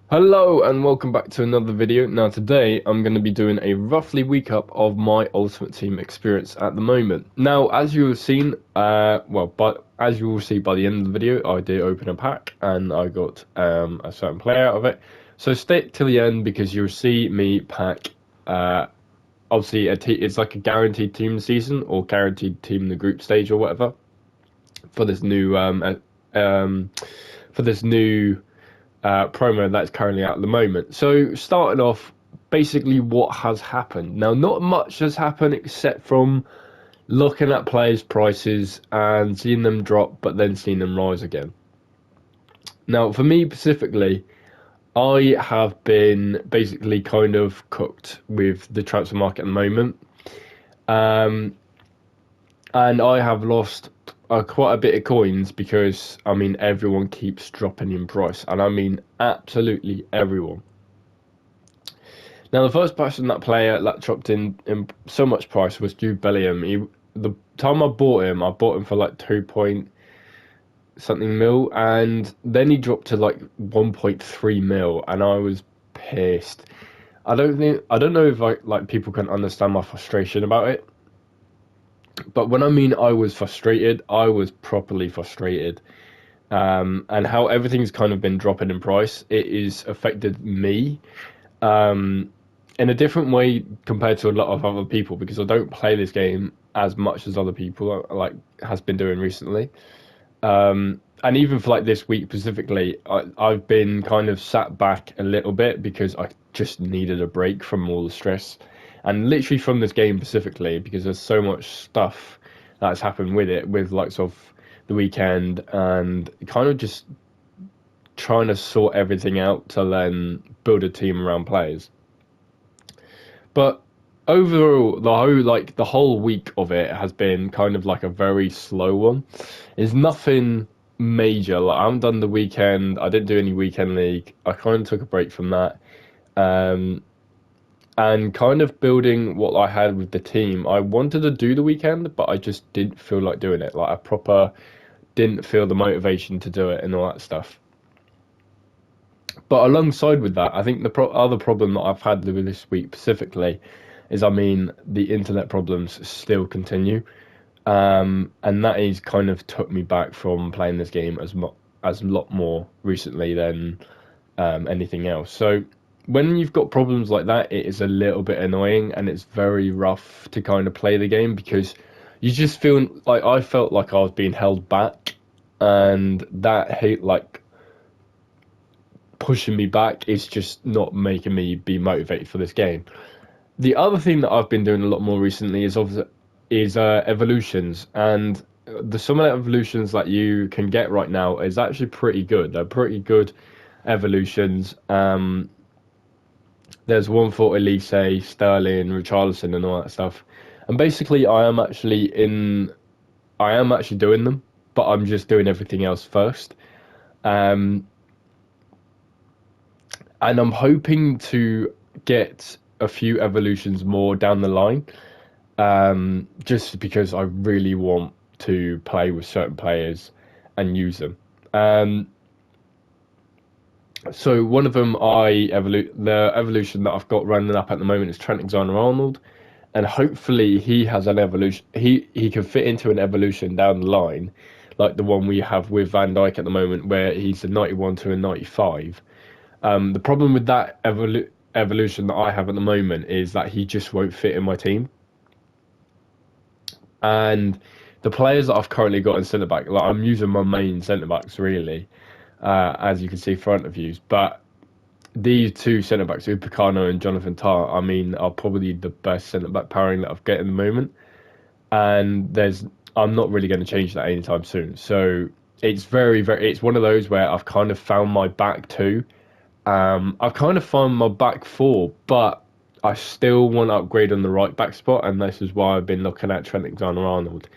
Hello and welcome back to another video. Now today I'm going to be doing a roughly recap of my Ultimate Team experience at the moment. Now as you have seen, but as you will see by the end of the video, I did open a pack and I got a certain player out of it. So stay till the end because you'll see me pack. Obviously it's like a guaranteed team season or guaranteed team in the group stage or whatever for this new um for this new promo that's currently out at the moment. So starting off, basically what has happened. Now, not much has happened except from looking at players' prices and seeing them drop, but then seeing them rise again. Now, for me specifically, I have been basically kind of cooked with the transfer market at the moment. Um, and I have lost quite a bit of coins because I mean everyone keeps dropping in price, and I mean absolutely everyone. Now, the first person that player that dropped in so much price was Jude Bellingham. The time I bought him for like 2 point something mil, and then he dropped to like 1.3 mil, and I was pissed. I don't know if like people can understand my frustration about it, but when I mean I was frustrated, I was properly frustrated. And how everything's kind of been dropping in price, it is affected me. Um, in a different way compared to a lot of other people because I don't play this game as much as other people like has been doing recently. And even for like this week specifically, I've been kind of sat back a little bit because I just needed a break from all the stress, and literally from this game specifically because there's so much stuff that's happened with it, with like sort of the weekend and kind of just trying to sort everything out to then build a team around players. But overall, the whole week of it has been kind of like a very slow one. It's nothing major. Like I haven't done the weekend. I didn't do any weekend league. I kind of took a break from that. Um, and kind of building what I had with the team. I wanted to do the weekend, but I just didn't feel like doing it. Like I proper didn't feel the motivation to do it and all that stuff. But alongside with that, I think the other problem that I've had with this week specifically is, I mean, the internet problems still continue, and that is kind of took me back from playing this game as a lot more recently than anything else. So when you've got problems like that, it is a little bit annoying and it's very rough to kind of play the game because you just feel like I felt like I was being held back, and that hate like pushing me back is just not making me be motivated for this game. The other thing that I've been doing a lot more recently is evolutions, and the some of the evolutions that you can get right now is actually pretty good. They're pretty good evolutions. There's one for Elise, Sterling, Richarlison, and all that stuff. And basically, I am actually doing them, but I'm just doing everything else first. Um, and I'm hoping to get a few evolutions more down the line, just because I really want to play with certain players and use them. Um, so one of them, the evolution that I've got running up at the moment is Trent Alexander-Arnold, and hopefully he has an evolution. He can fit into an evolution down the line, like the one we have with Van Dijk at the moment, where he's a 91 to a 95. The problem with that evolution that I have at the moment is that he just won't fit in my team. And the players that I've currently got in centre back, like I'm using my main centre backs really, as you can see front of you. But these two centre backs, Upamecano and Jonathan Tah, I mean, are probably the best centre back pairing that I've got in the moment. And I'm not really going to change that anytime soon. So it's it's one of those where I've kind of found my back two. I've kind of found my back four, but I still want to upgrade on the right back spot, and this is why I've been looking at Trent Alexander-Arnold,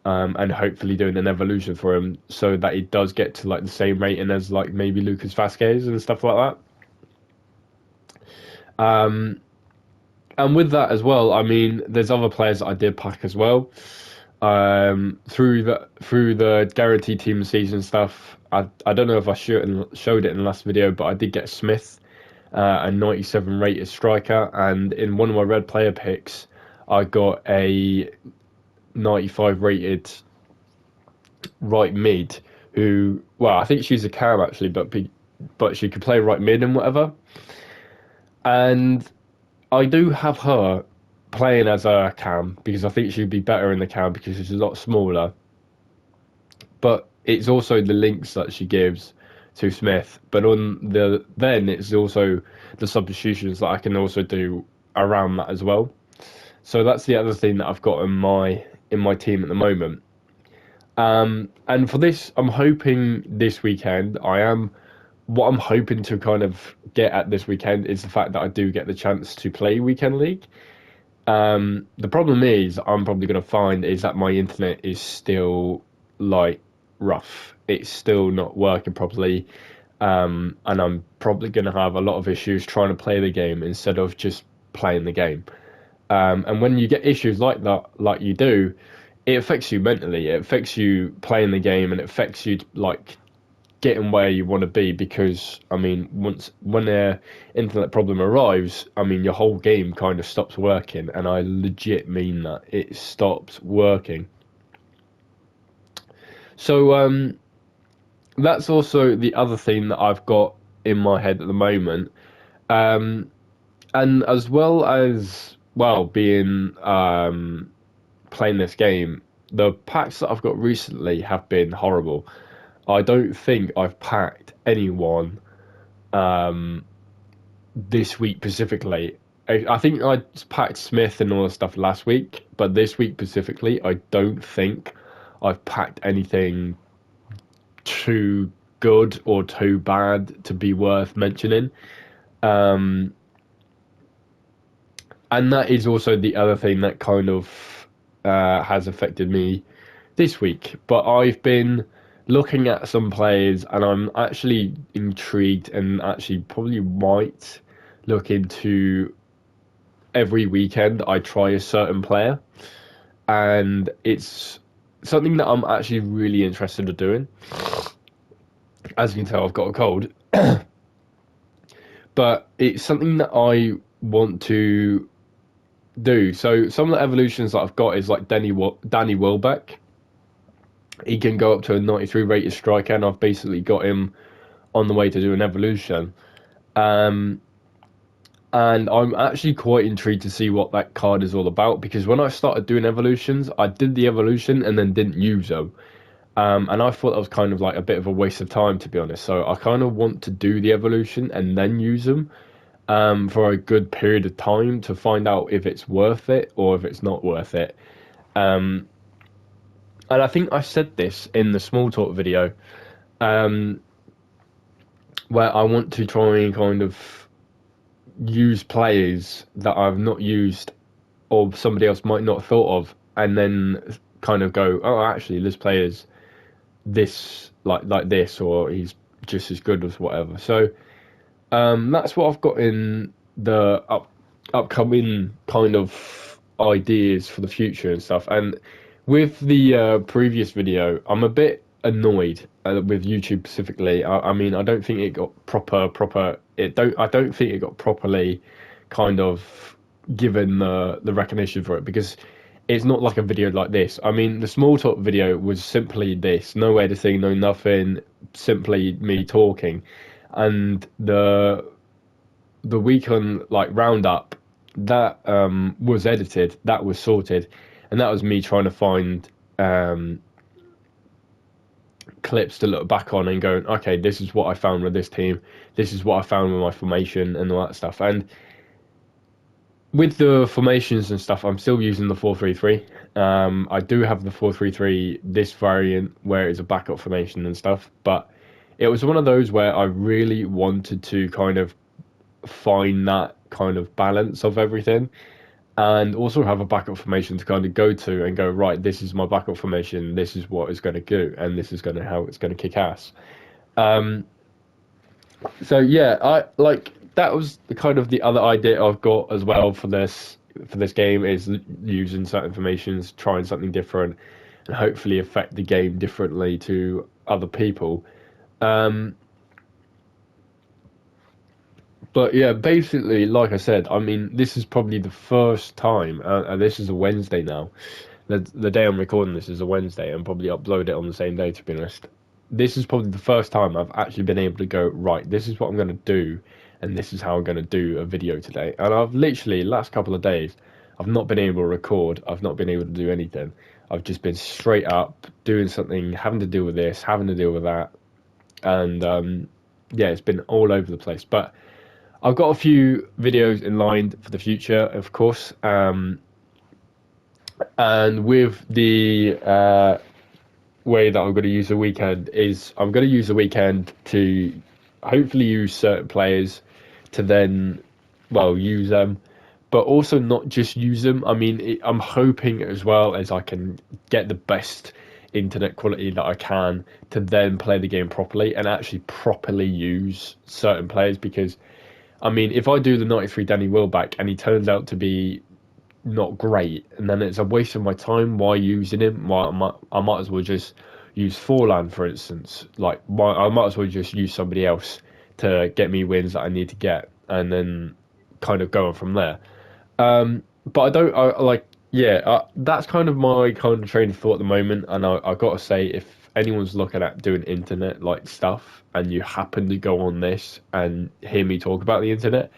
and hopefully doing an evolution for him so that he does get to like the same rating as like maybe Lucas Vasquez and stuff like that. And with that as well, I mean, there's other players that I did pack as well. through the guaranteed team season stuff. I don't know if I showed it in the last video, but I did get Smith, a 97 rated striker, and in one of my red player picks, I got a 95 rated right mid who, well, I think she's a cam actually, but she could play right mid and whatever. And I do have her playing as a cam because I think she'd be better in the cam because she's a lot smaller. But it's also the links that she gives to Smith. But then it's also the substitutions that I can also do around that as well. So that's the other thing that I've got in my team at the moment. And for this, I'm hoping this weekend, what I'm hoping to kind of get at this weekend is the fact that I do get the chance to play Weekend League. The problem is, I'm probably going to find is that my internet is still like rough. It's still not working properly. And I'm probably going to have a lot of issues trying to play the game instead of just playing the game. And when you get issues like that, like you do, it affects you mentally. It affects you playing the game, and it affects you like getting where you want to be. Because I mean, when the internet problem arrives, I mean your whole game kind of stops working, and I legit mean that it stops working. So that's also the other thing that I've got in my head at the moment, and as well as being playing this game, the packs that I've got recently have been horrible. I don't think I've packed anyone this week specifically. I think I packed Smith and all the stuff last week, but this week specifically, I don't think I've packed anything too good or too bad to be worth mentioning. And that is also the other thing that kind of has affected me this week. But I've been looking at some players, and I'm actually intrigued, and actually probably might look into every weekend I try a certain player, and it's something that I'm actually really interested in doing. As you can tell, I've got a cold, but it's something that I want to do. So some of the evolutions that I've got is like Danny Welbeck. He can go up to a 93 rated striker, and I've basically got him on the way to do an evolution. And I'm actually quite intrigued to see what that card is all about, because when I started doing evolutions, I did the evolution and then didn't use them. And I thought that was kind of like a bit of a waste of time, to be honest. So I kind of want to do the evolution and then use them for a good period of time to find out if it's worth it or if it's not worth it. And I think I said this in the small talk video, where I want to try and kind of use players that I've not used or somebody else might not have thought of, and then kind of go, oh, actually, this player's this like this, or he's just as good as whatever. So that's what I've got in the upcoming kind of ideas for the future and stuff. And with the previous video, I'm a bit annoyed with YouTube specifically. I mean, I don't think it got proper. I don't think it got properly kind of given the recognition for it, because it's not like a video like this. I mean, the small talk video was simply this: no editing, no nothing, simply me talking. And the weekend like roundup, that was edited, that was sorted, and that was me trying to find clips to look back on and going, okay, this is what I found with this team, this is what I found with my formation and all that stuff. And with the formations and stuff, I'm still using the 4-3-3. I do have the 4-3-3, this variant where it's a backup formation and stuff, but it was one of those where I really wanted to kind of find that kind of balance of everything, and also have a backup formation to kind of go to and go, right, this is my backup formation, this is what it's going to do, and this is going to how it's going to kick ass. So yeah, I like that was the kind of the other idea I've got as well for this for this game is using certain informations, trying something different, and hopefully affect the game differently to other people. Um, but yeah, basically, like I said, I mean, this is probably the first time, and this is a Wednesday now. The day I'm recording this is a Wednesday, and probably upload it on the same day, to be honest. This is probably the first time I've actually been able to go, right, this is what I'm going to do, and this is how I'm going to do a video today. And I've literally, last couple of days, I've not been able to record, I've not been able to do anything. I've just been straight up doing something, having to deal with this, having to deal with that, and yeah, it's been all over the place. But I've got a few videos in line for the future, of course. And with the way that I'm going to use the weekend is I'm going to use the weekend to hopefully use certain players to then, well, use them, but also not just use them. I mean, I'm hoping as well as I can get the best internet quality that I can to then play the game properly and actually properly use certain players because, I mean, if I do the 93 Danny Welbeck and he turns out to be not great, and then it's a waste of my time. Why using him? Why I might as well just use Forlan, for instance. Like, I might as well just use somebody else to get me wins that I need to get, and then kind of go on from there. But I don't. I like, yeah. That's kind of my kind of train of thought at the moment. And I gotta say, if anyone's looking at doing internet like stuff, and you happen to go on this and hear me talk about the internet,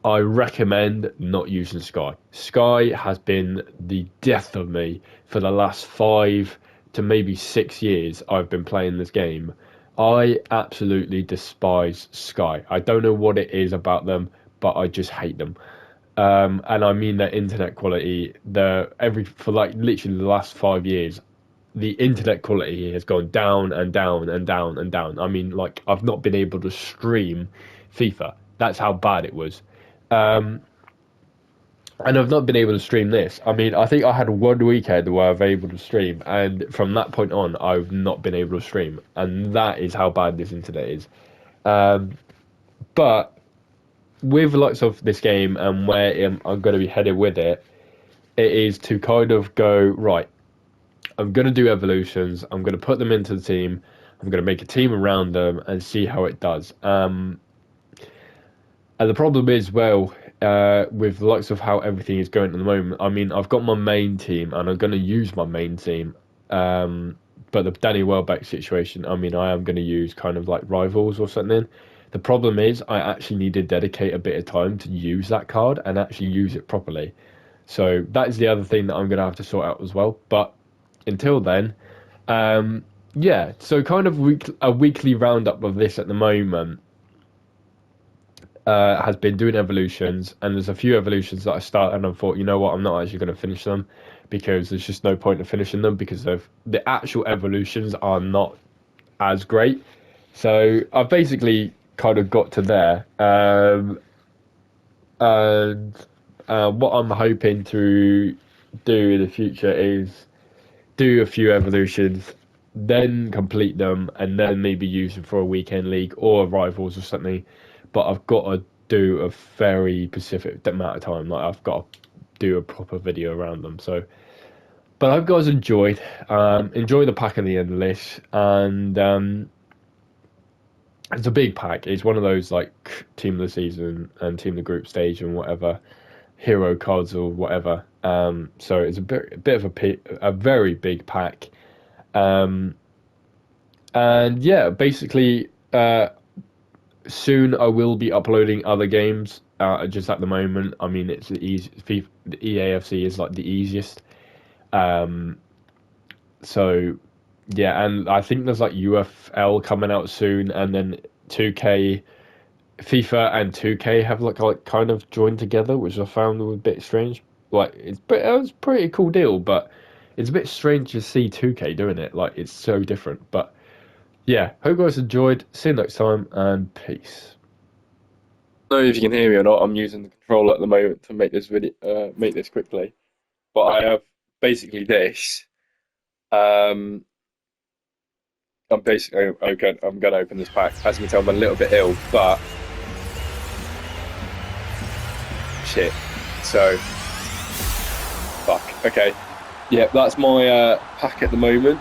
I recommend not using Sky. Sky has been the death of me for the last 5 to maybe 6 years I've been playing this game. I absolutely despise Sky. I don't know what it is about them, but I just hate them. And I mean their internet quality. For like literally the last 5 years, the internet quality has gone down and down and down and down. I mean, like I've not been able to stream FIFA. That's how bad it was. Um, and I've not been able to stream this. I mean, I think I had one weekend where I've been able to stream, and from that point on, I've not been able to stream, and that is how bad this internet is. Um, but with lots of this game and where I'm going to be headed with it, it is to kind of go right. I'm going to do evolutions. I'm going to put them into the team. I'm going to make a team around them and see how it does. And the problem is, well, with the likes of how everything is going at the moment, I mean, I've got my main team and I'm going to use my main team. But the Danny Welbeck situation, I mean, I am going to use kind of like rivals or something. The problem is, I actually need to dedicate a bit of time to use that card and actually use it properly. So that is the other thing that I'm going to have to sort out as well. But until then, yeah, so kind of a weekly roundup of this at the moment. Has been doing evolutions, and there's a few evolutions that I started and I thought, you know what, I'm not actually going to finish them because there's just no point in finishing them because the actual evolutions are not as great. So I've basically kind of got to there, and what I'm hoping to do in the future is do a few evolutions, then complete them, and then maybe use them for a weekend league or rivals or something. But I've got to do a very specific amount of time. Like I've got to do a proper video around them. So, but I hope you guys enjoyed. Enjoy the pack at the end of this, and it's a big pack. It's one of those like team of the season and team of the group stage and whatever hero cards or whatever. So it's a bit of a very big pack. And yeah, basically, soon I will be uploading other games. Just at the moment, I mean, it's the easy. The EAFC is like the easiest. So yeah, and I think there's like UFL coming out soon, and then 2K, FIFA and 2K have like kind of joined together, which I found was a bit strange. Like it was a pretty cool deal, but it's a bit strange to see 2K doing it. Like it's so different. But yeah, hope you guys enjoyed. See you next time, and peace. I don't know if you can hear me or not. I'm using the controller at the moment to make this video, make this quickly. But I have basically this. Um, I'm gonna open this pack. As you can tell, I'm a little bit ill, but shit. So fuck. Okay. Yeah, that's my pack at the moment.